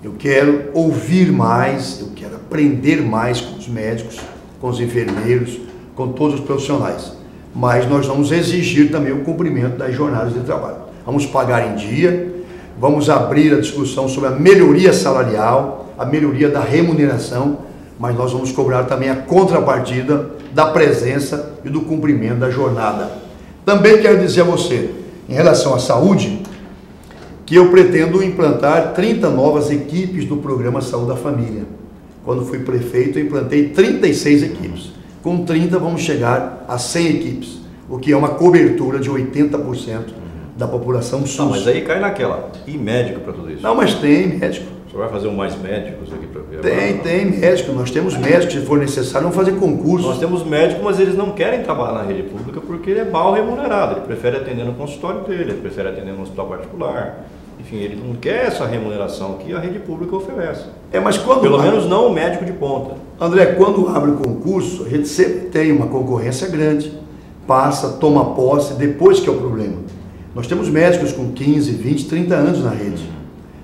Eu quero ouvir mais, eu quero aprender mais com os médicos, com os enfermeiros, com todos os profissionais. Mas nós vamos exigir também o cumprimento das jornadas de trabalho. Vamos pagar em dia, vamos abrir a discussão sobre a melhoria salarial, a melhoria da remuneração, mas nós vamos cobrar também a contrapartida da presença e do cumprimento da jornada. Também quero dizer a você, em relação à saúde, que eu pretendo implantar 30 novas equipes do programa Saúde da Família. Quando fui prefeito, eu implantei 36 equipes. Com 30 vamos chegar a 100 equipes, o que é uma cobertura de 80% da população SUS. Não, mas aí cai naquela. E médico para tudo isso? Não, mas tem médico. Você vai fazer mais médicos aqui para ver? Tem médico. Nós temos médicos, se for necessário, vamos fazer concurso. Nós temos médicos, mas eles não querem trabalhar na rede pública porque ele é mal remunerado. Ele prefere atender no consultório dele, ele prefere atender no hospital particular. Enfim, ele não quer essa remuneração que a rede pública oferece. Mas quando pelo menos não o médico de ponta. André, quando abre o concurso, a gente sempre tem uma concorrência grande, passa, toma posse, depois que é o problema. Nós temos médicos com 15, 20, 30 anos na rede.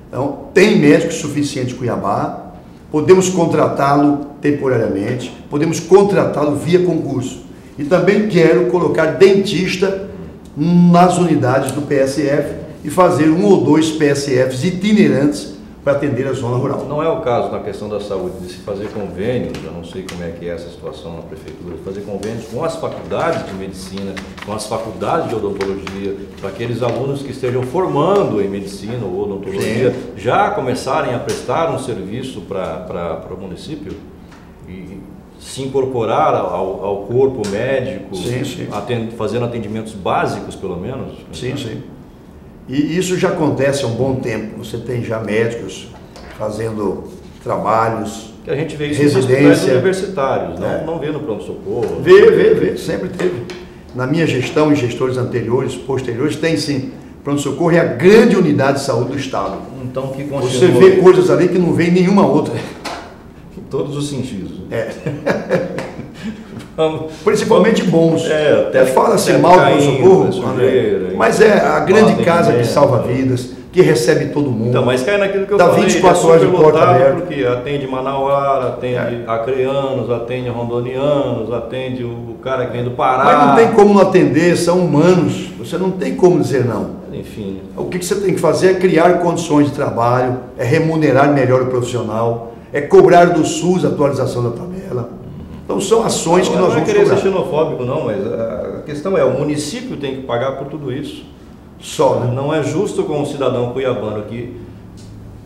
Então, tem médico suficiente em Cuiabá, podemos contratá-lo temporariamente, podemos contratá-lo via concurso. E também quero colocar dentista nas unidades do PSF e fazer 1 ou 2 PSFs itinerantes para atender a zona rural. Não é o caso na questão da saúde de se fazer convênios, eu não sei como é que é essa situação na prefeitura, de fazer convênios com as faculdades de medicina, com as faculdades de odontologia, para aqueles alunos que estejam formando em medicina ou odontologia, já começarem a prestar um serviço para o município e se incorporar ao corpo médico, fazendo atendimentos básicos pelo menos. Sim. E isso já acontece há um bom tempo. Você tem já médicos fazendo trabalhos, que a gente vê isso residência, nos hospitais universitários, não vê no pronto-socorro. Vê, sempre teve. Na minha gestão e gestores anteriores, posteriores, tem sim. Pronto-socorro é a grande unidade de saúde do Estado. Então, que continua... Você vê coisas ali que não vê em nenhuma outra. Em todos os sentidos. Principalmente bons. Até fala-se mal do pronto-socorro, mas é a grande casa que salva vidas, que recebe todo mundo. Então, mas cai naquilo que eu falei, 24 horas de porta aberta. Porque atende manauara, atende acreanos, atende rondonianos, atende o cara que vem do Pará. Mas não tem como não atender, são humanos, você não tem como dizer não. Enfim. O que você tem que fazer é criar condições de trabalho, é remunerar melhor o profissional, é cobrar do SUS a atualização da tabela. Então são ações que nós vamos cobrar. Não é querer ser xenofóbico não, mas a questão é, o município tem que pagar por tudo isso. Né? Não é justo com um cidadão cuiabano que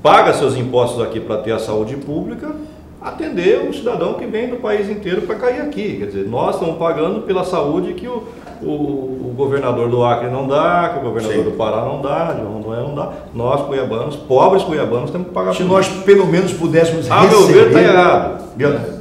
paga seus impostos aqui para ter a saúde pública, atender o cidadão que vem do país inteiro para cair aqui. Quer dizer, nós estamos pagando pela saúde que o governador do Acre não dá, que o governador do Pará não dá, de Rondônia não dá. Nós, cuiabanos, pobres cuiabanos, temos que pagar por isso. Se nós pelo menos pudéssemos receber... meu ver, está errado.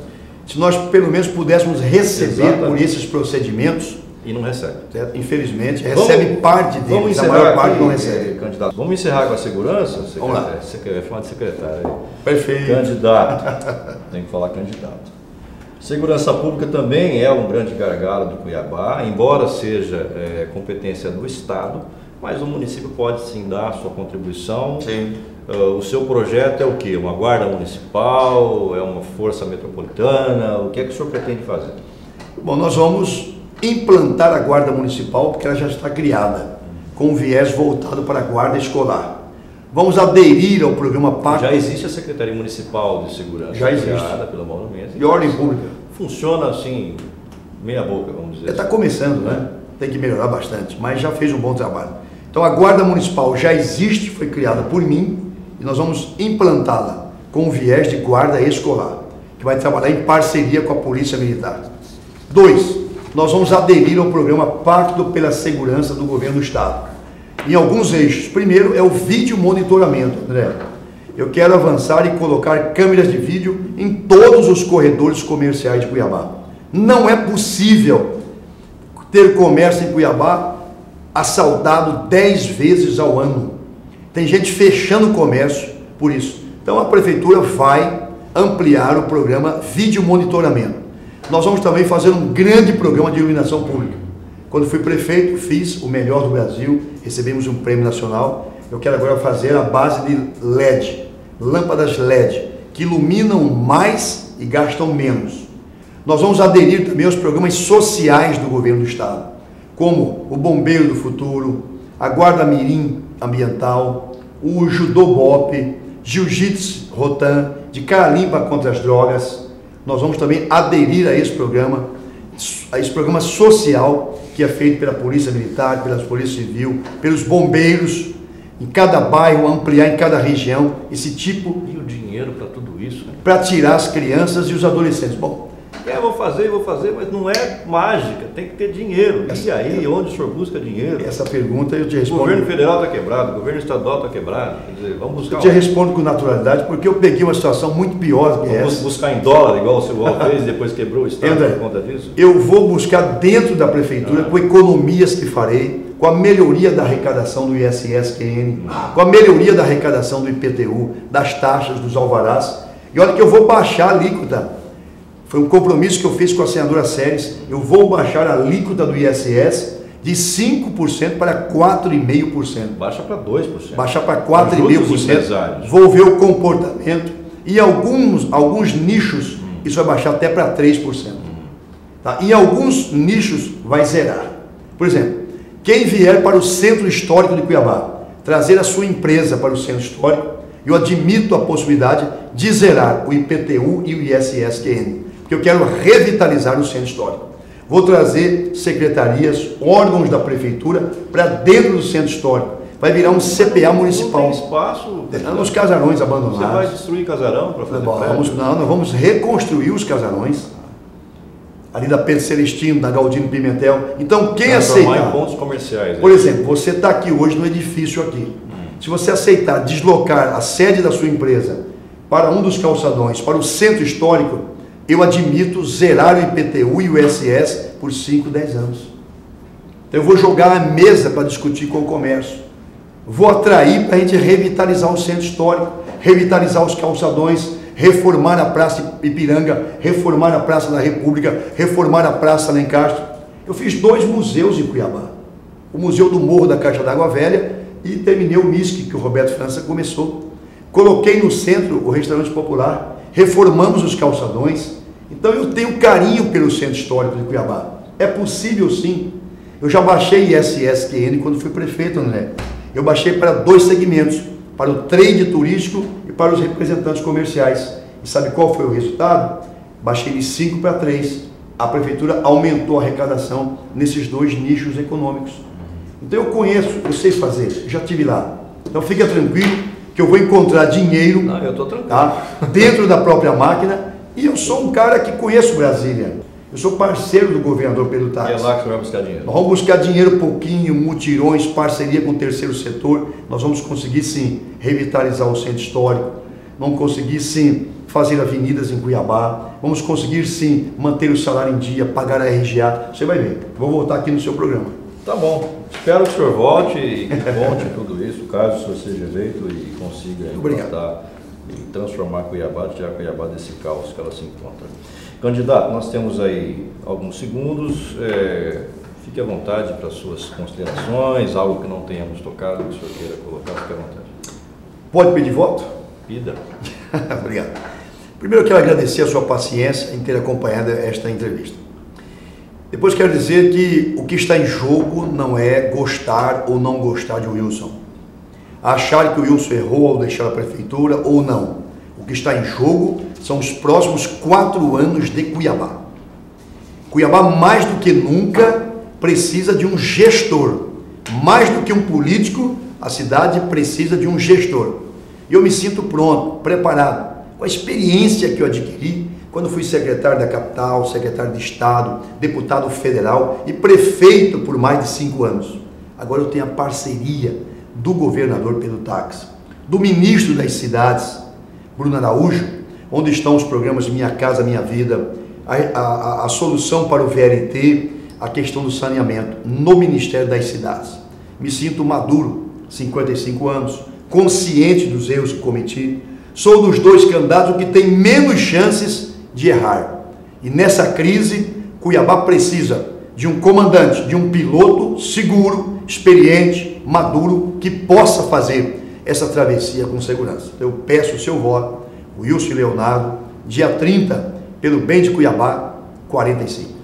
Se nós pelo menos pudéssemos receber por esses procedimentos... E não recebe. Infelizmente, recebe parte deles, a maior parte não recebe. Candidato. Vamos encerrar com a segurança? Vamos lá. Vai falar de secretário. Perfeito. Candidato. Tem que falar candidato. Segurança pública também é um grande gargalo do Cuiabá, embora seja competência do Estado, mas o município pode sim dar a sua contribuição. Sim. O seu projeto é o quê? Uma guarda municipal? É uma força metropolitana? O que é que o senhor pretende fazer? Bom, nós vamos implantar a guarda municipal, porque ela já está criada, com um viés voltado para a guarda escolar. Vamos aderir ao programa Pacto. Já existe a Secretaria Municipal de Segurança, já existe, criada pelo Mauro Mendes. De ordem pública. Funciona assim, meia boca, vamos dizer. Está começando, né? Tem que melhorar bastante, mas já fez um bom trabalho. Então a guarda municipal já existe, foi criada por mim, e nós vamos implantá-la com um viés de guarda escolar, que vai trabalhar em parceria com a Polícia Militar. 2, nós vamos aderir ao programa Pacto pela Segurança do Governo do Estado. em alguns eixos. Primeiro é o vídeo monitoramento, André. Eu quero avançar e colocar câmeras de vídeo em todos os corredores comerciais de Cuiabá. Não é possível ter comércio em Cuiabá assaltado 10 vezes ao ano. Tem gente fechando o comércio por isso. Então a prefeitura vai ampliar o programa vídeo monitoramento. Nós vamos também fazer um grande programa de iluminação pública. Quando fui prefeito, fiz o melhor do Brasil, recebemos um prêmio nacional. Eu quero agora fazer a base de LED, lâmpadas LED, que iluminam mais e gastam menos. Nós vamos aderir também aos programas sociais do governo do estado, como o Bombeiro do Futuro, a Guarda Mirim Ambiental, o Judô Bop, Jiu-Jitsu Rotan, de cara limpa contra as drogas. Nós vamos também aderir a esse programa social que é feito pela Polícia Militar, pela Polícia Civil, pelos bombeiros, em cada bairro, ampliar em cada região esse tipo. E o dinheiro para tudo isso? Né? Para tirar as crianças e os adolescentes. Bom, vou fazer, mas não é mágica, tem que ter dinheiro. E aí, onde o senhor busca dinheiro? Essa pergunta eu te respondo. O governo federal está quebrado, o governo estadual está quebrado. Quer dizer, vamos buscar. Eu te respondo com naturalidade, porque eu peguei uma situação muito pior que essa. Vamos buscar em dólar, igual o Silval fez e depois quebrou o estado por conta disso? Eu vou buscar dentro da prefeitura, com economias que farei, com a melhoria da arrecadação do ISS-QN, com a melhoria da arrecadação do IPTU, das taxas, dos alvarás. E olha que eu vou baixar a alíquota. Foi um compromisso que eu fiz com a senadora Séries. Eu vou baixar a alíquota do ISS de 5% para 4,5%. Baixa para 2%. Baixar para 4,5%. Vou ver o comportamento. E alguns nichos, isso vai baixar até para 3%. Tá? Em alguns nichos vai zerar. Por exemplo, quem vier para o centro histórico de Cuiabá, trazer a sua empresa para o centro histórico, eu admito a possibilidade de zerar o IPTU e o ISS-QN. Porque eu quero revitalizar o centro histórico. Vou trazer secretarias, órgãos da prefeitura para dentro do centro histórico. Vai virar um CPA municipal. Não tem espaço. Nos casarões abandonados. Você vai destruir casarão para fazer prédio? Nós vamos reconstruir os casarões. Ali da Pedro Celestino, da Galdino Pimentel. Então, quem aceitar... em pontos comerciais. Por exemplo, você está aqui hoje no edifício aqui. Se você aceitar deslocar a sede da sua empresa para um dos calçadões, para o centro histórico, eu admito zerar o IPTU e o ISS por 5, 10 anos. Então eu vou jogar a mesa para discutir com o comércio. Vou atrair para a gente revitalizar o centro histórico, revitalizar os calçadões, reformar a Praça Ipiranga, reformar a Praça da República, reformar a Praça Alencastro. Eu fiz 2 museus em Cuiabá. O Museu do Morro da Caixa d'Água Velha e terminei o MISC, que o Roberto França começou. Coloquei no centro o restaurante popular, reformamos os calçadões. Então eu tenho carinho pelo centro histórico de Cuiabá. É possível sim. Eu já baixei ISS-QN quando fui prefeito, André. Eu baixei para 2 segmentos, para o trade turístico e para os representantes comerciais. E sabe qual foi o resultado? Baixei de 5 para 3. A prefeitura aumentou a arrecadação nesses 2 nichos econômicos. Então eu conheço, eu sei fazer, já estive lá. Então fica tranquilo que eu vou encontrar dinheiro. Não, eu estou tranquilo. Tá? Dentro da própria máquina. E eu sou um cara que conheço Brasília. Eu sou parceiro do governador Pedro Taques. E é lá que você vai buscar dinheiro? Nós vamos buscar dinheiro pouquinho, mutirões, parceria com o terceiro setor. Nós vamos conseguir sim revitalizar o centro histórico. Vamos conseguir sim fazer avenidas em Cuiabá. Vamos conseguir sim manter o salário em dia, pagar a RGA. Você vai ver. Vou voltar aqui no seu programa. Tá bom. Espero que o senhor volte e conte tudo isso, caso o senhor seja eleito e consiga implantar e transformar Cuiabá, tirar Cuiabá desse caos que ela se encontra. Candidato, nós temos aí alguns segundos. Fique à vontade para suas considerações, algo que não tenhamos tocado, que o senhor queira colocar, fique à vontade. Pode pedir voto? Pida. Obrigado. Primeiro eu quero agradecer a sua paciência em ter acompanhado esta entrevista. Depois quero dizer que o que está em jogo não é gostar ou não gostar de Wilson. Achar que o Wilson errou ao deixar a prefeitura ou não. O que está em jogo são os próximos 4 anos de Cuiabá. Cuiabá, mais do que nunca, precisa de um gestor. Mais do que um político, a cidade precisa de um gestor. E eu me sinto pronto, preparado, com a experiência que eu adquiri quando fui secretário da capital, secretário de Estado, deputado federal e prefeito por mais de 5 anos. Agora eu tenho a parceria do governador Pedro Taques, do ministro das cidades, Bruno Araújo, onde estão os programas Minha Casa Minha Vida, a solução para o VLT, a questão do saneamento no Ministério das Cidades. Me sinto maduro, 55 anos, consciente dos erros que cometi. Sou dos dois candidatos que tem menos chances de errar. E nessa crise, Cuiabá precisa de um comandante, de um piloto seguro, experiente, maduro, que possa fazer essa travessia com segurança. Eu peço o seu voto, Wilson Leonardo, dia 30, pelo bem de Cuiabá, 45.